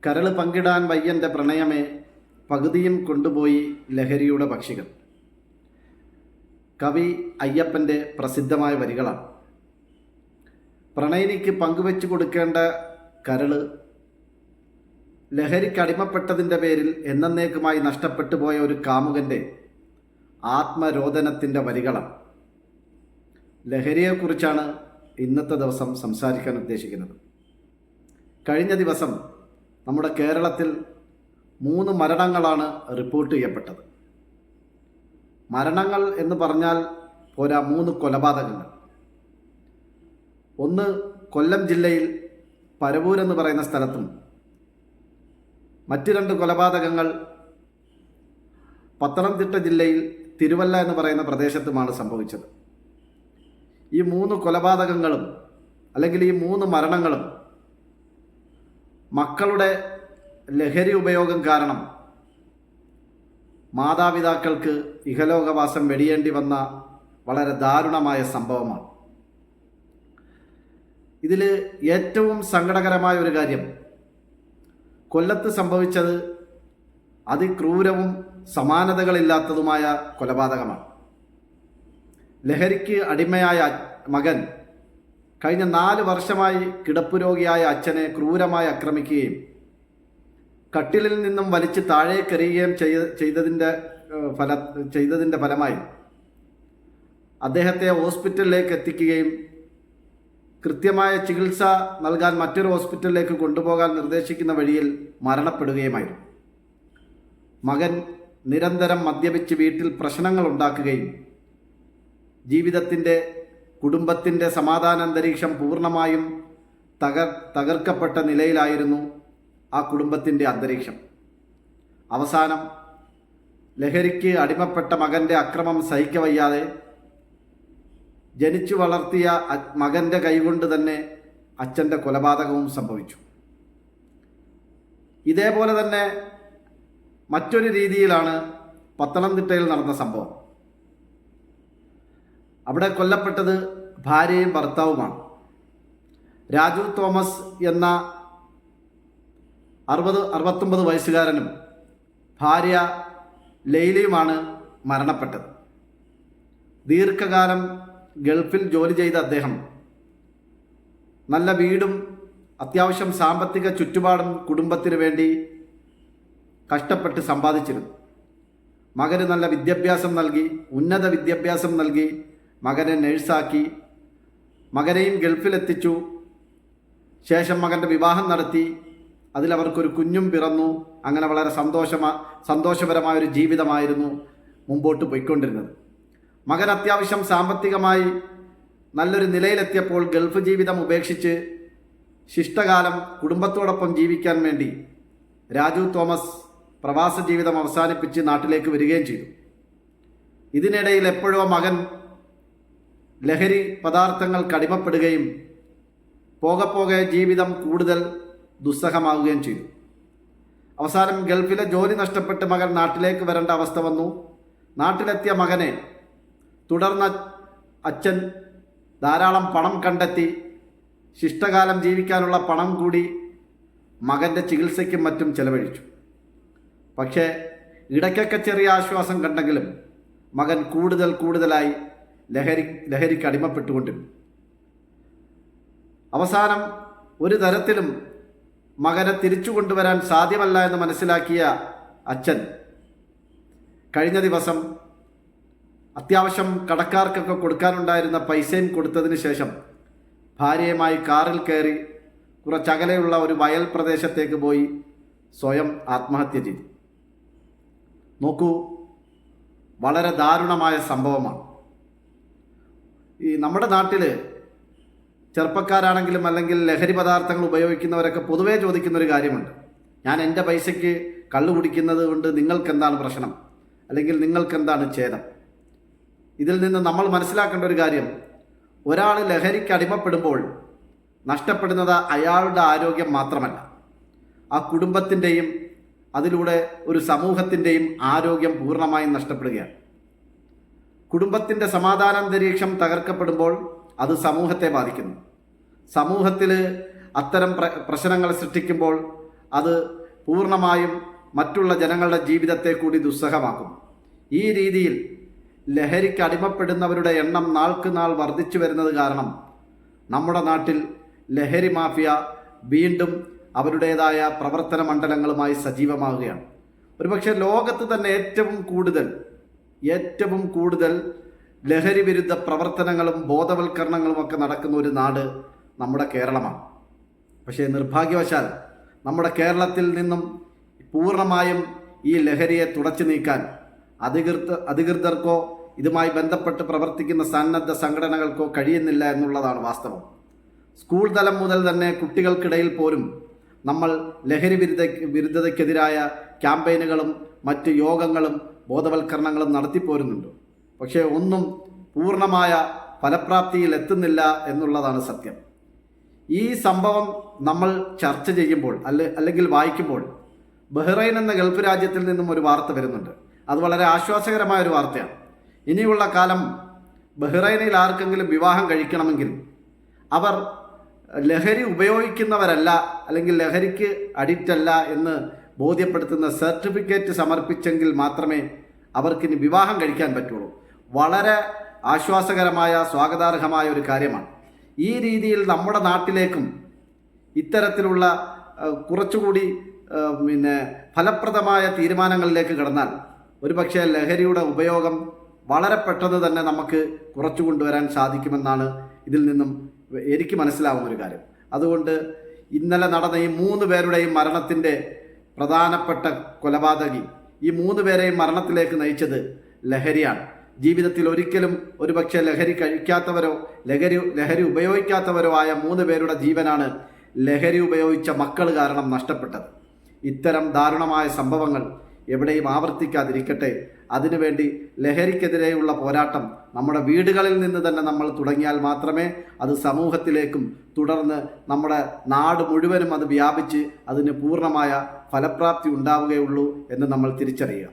കരൾ പങ്കിടാൻ വയ്യൻ്റെ പ്രണയമേ, പകുതിയും കൊണ്ടുപോയി ലഹരിയുടെ പക്ഷികൾ. കവി അയ്യപ്പൻ്റെ പ്രസിദ്ധമായ വരികളാണ്. പ്രണയിനിക്ക് പങ്കുവെച്ചു കൊടുക്കേണ്ട കരള് ലഹരിക്കടിമപ്പെട്ടതിൻ്റെ പേരിൽ എന്നേക്കുമായി നഷ്ടപ്പെട്ടു പോയ ഒരു കാമുകൻ്റെ ആത്മരോദനത്തിൻ്റെ വരികളാണ്. ലഹരിയെക്കുറിച്ചാണ് ഇന്നത്തെ ദിവസം സംസാരിക്കാൻ ഉദ്ദേശിക്കുന്നത്. കഴിഞ്ഞ ദിവസം നമ്മുടെ കേരളത്തിൽ 3 മരണങ്ങളാണ് റിപ്പോർട്ട് ചെയ്യപ്പെട്ടത്. മരണങ്ങൾ എന്ന് പറഞ്ഞാൽ പോരാ, 3 കൊലപാതകങ്ങൾ. ഒന്ന് കൊല്ലം ജില്ലയിൽ പരവൂർ എന്ന് പറയുന്ന സ്ഥലത്തും, മറ്റ് 2 കൊലപാതകങ്ങൾ പത്തനംതിട്ട ജില്ലയിൽ തിരുവല്ല എന്ന് പറയുന്ന പ്രദേശത്തുമാണ് സംഭവിച്ചത്. ഈ 3 കൊലപാതകങ്ങളും അല്ലെങ്കിൽ ഈ 3 മരണങ്ങളും മക്കളുടെ ലഹരി ഉപയോഗം കാരണം മാതാപിതാക്കൾക്ക് ഇഹലോകവാസം വെടിയേണ്ടി വന്ന വളരെ ദാരുണമായ സംഭവമാണ്. ഇതിൽ ഏറ്റവും സങ്കടകരമായ ഒരു കാര്യം കൊല്ലത്ത് സംഭവിച്ചത് അതിക്രൂരവും സമാനതകളില്ലാത്തതുമായ കൊലപാതകമാണ്. ലഹരിക്ക് അടിമയായ മകൻ കഴിഞ്ഞ 4 വർഷമായി കിടപ്പുരോഗിയായ അച്ഛനെ ക്രൂരമായി ആക്രമിക്കുകയും കട്ടിലിൽ നിന്നും വലിച്ച് താഴേക്കെറിയുകയും ചെയ്തതിൻ്റെ ഫലമായി അദ്ദേഹത്തെ ഹോസ്പിറ്റലിലേക്ക് എത്തിക്കുകയും കൃത്യമായ ചികിത്സ നൽകാൻ മറ്റൊരു ഹോസ്പിറ്റലിലേക്ക് കൊണ്ടുപോകാൻ നിർദ്ദേശിക്കുന്ന വഴിയിൽ മരണപ്പെടുകയുമായിരുന്നു. മകൻ നിരന്തരം മദ്യപിച്ച് വീട്ടിൽ പ്രശ്നങ്ങൾ ഉണ്ടാക്കുകയും കുടുംബത്തിൻ്റെ സമാധാന അന്തരീക്ഷം പൂർണ്ണമായും തകർക്കപ്പെട്ട നിലയിലായിരുന്നു ആ കുടുംബത്തിൻ്റെ അന്തരീക്ഷം. അവസാനം ലഹരിക്ക് അടിമപ്പെട്ട മകൻ്റെ അക്രമം സഹിക്കവയ്യാതെ ജനിച്ചു വളർത്തിയ മകൻ്റെ കൈകൊണ്ട് തന്നെ അച്ഛൻ്റെ കൊലപാതകവും സംഭവിച്ചു. ഇതേപോലെ തന്നെ മറ്റൊരു രീതിയിലാണ് പത്തനംതിട്ടയിൽ നടന്ന സംഭവം. അവിടെ കൊല്ലപ്പെട്ടത് ഭാര്യയും ഭർത്താവുമാണ്. രാജു തോമസ് എന്ന 69 വയസ്സുകാരനും ഭാര്യ ലൈലയുമാണ് മരണപ്പെട്ടത്. ദീർഘകാലം ഗൾഫിൽ ജോലി ചെയ്ത അദ്ദേഹം നല്ല വീടും അത്യാവശ്യം സാമ്പത്തിക ചുറ്റുപാടും കുടുംബത്തിന് വേണ്ടി കഷ്ടപ്പെട്ട് സമ്പാദിച്ചിരുന്നു. മകന് നല്ല വിദ്യാഭ്യാസം നൽകി, ഉന്നത വിദ്യാഭ്യാസം നൽകി, മകനെ നഴ്സാക്കി, മകനെയും ഗൾഫിലെത്തിച്ചു. ശേഷം മകൻ്റെ വിവാഹം നടത്തി. അതിലവർക്കൊരു കുഞ്ഞും പിറന്നു. അങ്ങനെ വളരെ സന്തോഷപരമായൊരു ജീവിതമായിരുന്നു മുമ്പോട്ട് പോയിക്കൊണ്ടിരുന്നത്. മകൻ അത്യാവശ്യം സാമ്പത്തികമായി നല്ലൊരു നിലയിലെത്തിയപ്പോൾ ഗൾഫ് ജീവിതം ഉപേക്ഷിച്ച് ശിഷ്ടകാലം കുടുംബത്തോടൊപ്പം ജീവിക്കാൻ വേണ്ടി രാജു തോമസ് പ്രവാസ ജീവിതം അവസാനിപ്പിച്ച് നാട്ടിലേക്ക് വരികയും ചെയ്തു. ഇതിനിടയിൽ എപ്പോഴോ മകൻ ലഹരി പദാർത്ഥങ്ങൾക്ക് അടിമപ്പെടുകയും പോകെ ജീവിതം കൂടുതൽ ദുസ്സഹമാവുകയും ചെയ്തു. അവസാനം ഗൾഫിലെ ജോലി നഷ്ടപ്പെട്ട് മകൻ നാട്ടിലേക്ക് വരേണ്ട അവസ്ഥ വന്നു. നാട്ടിലെത്തിയ മകനെ തുടർന്ന് അച്ഛൻ ധാരാളം പണം കണ്ടെത്തി ശിഷ്ടകാലം ജീവിക്കാനുള്ള പണം കൂടി മകൻ്റെ ചികിത്സയ്ക്കും മറ്റും ചെലവഴിച്ചു. പക്ഷേ ഇടയ്ക്കൊക്കെ ചെറിയ ആശ്വാസം കണ്ടെങ്കിലും മകൻ കൂടുതലായി ലഹരിക്ക് അടിമപ്പെട്ടുകൊണ്ടിരുന്നു. അവസാനം ഒരു തരത്തിലും മകനെ തിരിച്ചു കൊണ്ടുവരാൻ സാധ്യമല്ല എന്ന് മനസ്സിലാക്കിയ അച്ഛൻ കഴിഞ്ഞ ദിവസം അത്യാവശ്യം കടക്കാർക്കൊക്കെ കൊടുക്കാനുണ്ടായിരുന്ന പൈസയും കൊടുത്തതിന് ശേഷം ഭാര്യയുമായി കാറിൽ കയറി കുറച്ചകലെയുള്ള ഒരു വയൽ പ്രദേശത്തേക്ക് പോയി സ്വയം ആത്മഹത്യ ചെയ്തു. നോക്കൂ, വളരെ ദാരുണമായ സംഭവമാണ്. നമ്മുടെ നാട്ടിൽ ചെറുപ്പക്കാരാണെങ്കിലും അല്ലെങ്കിൽ ലഹരി പദാർത്ഥങ്ങൾ ഉപയോഗിക്കുന്നവരൊക്കെ പൊതുവേ ചോദിക്കുന്നൊരു കാര്യമുണ്ട്. ഞാൻ എൻ്റെ പൈസയ്ക്ക് കള്ളു കുടിക്കുന്നത് കൊണ്ട് നിങ്ങൾക്കെന്താണ് പ്രശ്നം, അല്ലെങ്കിൽ നിങ്ങൾക്കെന്താണ് ഛേദം? ഇതിൽ നിന്ന് നമ്മൾ മനസ്സിലാക്കേണ്ട ഒരു കാര്യം, ഒരാൾ ലഹരിക്ക് അടിമപ്പെടുമ്പോൾ നഷ്ടപ്പെടുന്നത് അയാളുടെ ആരോഗ്യം മാത്രമല്ല, ആ കുടുംബത്തിൻ്റെയും അതിലൂടെ ഒരു സമൂഹത്തിൻ്റെയും ആരോഗ്യം പൂർണ്ണമായും നഷ്ടപ്പെടുകയാണ്. കുടുംബത്തിൻ്റെ സമാധാനാന്തരീക്ഷം തകർക്കപ്പെടുമ്പോൾ അത് സമൂഹത്തെ ബാധിക്കുന്നു. സമൂഹത്തിൽ അത്തരം പ്രശ്നങ്ങൾ സൃഷ്ടിക്കുമ്പോൾ അത് പൂർണ്ണമായും മറ്റുള്ള ജനങ്ങളുടെ ജീവിതത്തെ കൂടി ദുസ്സഹമാക്കും. ഈ രീതിയിൽ ലഹരിക്ക് അടിമപ്പെടുന്നവരുടെ എണ്ണം നാൾക്ക് നാൾ വർദ്ധിച്ചു വരുന്നത് കാരണം നമ്മുടെ നാട്ടിൽ ലഹരി മാഫിയ വീണ്ടും അവരുടേതായ പ്രവർത്തന മണ്ഡലങ്ങളുമായി സജീവമാവുകയാണ്. ഒരുപക്ഷെ ലോകത്ത് തന്നെ ഏറ്റവും കൂടുതൽ ലഹരി വിരുദ്ധ പ്രവർത്തനങ്ങളും ബോധവൽക്കരണങ്ങളും ഒക്കെ നടക്കുന്ന ഒരു നാട് നമ്മുടെ കേരളമാണ്. പക്ഷേ നിർഭാഗ്യവശാൽ നമ്മുടെ കേരളത്തിൽ നിന്നും പൂർണ്ണമായും ഈ ലഹരിയെ തുടച്ചു നീക്കാൻ അധികൃതർക്കോ ഇതുമായി ബന്ധപ്പെട്ട് പ്രവർത്തിക്കുന്ന സന്നദ്ധ സംഘടനകൾക്കോ കഴിയുന്നില്ല എന്നുള്ളതാണ് വാസ്തവം. സ്കൂൾ തലം മുതൽ തന്നെ കുട്ടികൾക്കിടയിൽ പോലും നമ്മൾ ലഹരി വിരുദ്ധതയ്ക്കെതിരായ ക്യാമ്പയിനുകളും മറ്റ് യോഗങ്ങളും ബോധവൽക്കരണങ്ങളും നടത്തിപ്പോരുന്നുണ്ട്. പക്ഷേ ഒന്നും പൂർണ്ണമായ ഫലപ്രാപ്തിയിൽ എത്തുന്നില്ല എന്നുള്ളതാണ് സത്യം. ഈ സംഭവം നമ്മൾ ചർച്ച ചെയ്യുമ്പോൾ അല്ലെങ്കിൽ വായിക്കുമ്പോൾ ബഹ്റൈൻ എന്ന ഗൾഫ് രാജ്യത്തിൽ നിന്നും ഒരു വാർത്ത വരുന്നുണ്ട്. അത് വളരെ ആശ്വാസകരമായ ഒരു വാർത്തയാണ്. ഇനിയുള്ള കാലം ബഹ്റൈനിൽ ആർക്കെങ്കിലും വിവാഹം കഴിക്കണമെങ്കിൽ അവർ ലഹരി ഉപയോഗിക്കുന്നവരല്ല അല്ലെങ്കിൽ ലഹരിക്ക് അഡിക്റ്റ് അല്ല എന്ന് ബോധ്യപ്പെടുത്തുന്ന സർട്ടിഫിക്കറ്റ് സമർപ്പിച്ചെങ്കിൽ മാത്രമേ അവർക്കിനി വിവാഹം കഴിക്കാൻ പറ്റുള്ളൂ. വളരെ ആശ്വാസകരമായ സ്വാഗതാർഹമായ ഒരു കാര്യമാണ്. ഈ രീതിയിൽ നമ്മുടെ നാട്ടിലേക്കും ഇത്തരത്തിലുള്ള കുറച്ചുകൂടി ഫലപ്രദമായ തീരുമാനങ്ങളിലേക്ക് കടന്നാൽ ഒരുപക്ഷെ ലഹരിയുടെ ഉപയോഗം വളരെ പെട്ടെന്ന് തന്നെ നമുക്ക് കുറച്ചു കൊണ്ടുവരാൻ സാധിക്കുമെന്നാണ് ഇതിൽ നിന്നും എനിക്ക് മനസ്സിലാവുന്ന ഒരു കാര്യം. അതുകൊണ്ട് ഇന്നലെ നടന്ന ഈ 3 പേരുടെയും മരണത്തിൻ്റെ പ്രധാനപ്പെട്ട കൊലപാതകി, ഈ 3 പേരെയും മരണത്തിലേക്ക് നയിച്ചത് ലഹരിയാണ്. ജീവിതത്തിൽ ഒരിക്കലും ഒരുപക്ഷെ ലഹരി കഴിക്കാത്തവരോ ലഹരി ഉപയോഗിക്കാത്തവരോ ആയ 3 പേരുടെ ജീവനാണ് ലഹരി ഉപയോഗിച്ച മക്കൾ കാരണം നഷ്ടപ്പെട്ടത്. ഇത്തരം ദാരുണമായ സംഭവങ്ങൾ എവിടെയും ആവർത്തിക്കാതിരിക്കട്ടെ. അതിനുവേണ്ടി ലഹരിക്കെതിരെയുള്ള പോരാട്ടം നമ്മുടെ വീടുകളിൽ നിന്ന് തന്നെ നമ്മൾ തുടങ്ങിയാൽ മാത്രമേ അത് സമൂഹത്തിലേക്കും തുടർന്ന് നമ്മുടെ നാട് മുഴുവനും അത് വ്യാപിച്ച് അതിന് പൂർണ്ണമായ ഫലപ്രാപ്തി ഉണ്ടാവുകയുള്ളൂ എന്ന് നമ്മൾ തിരിച്ചറിയുക.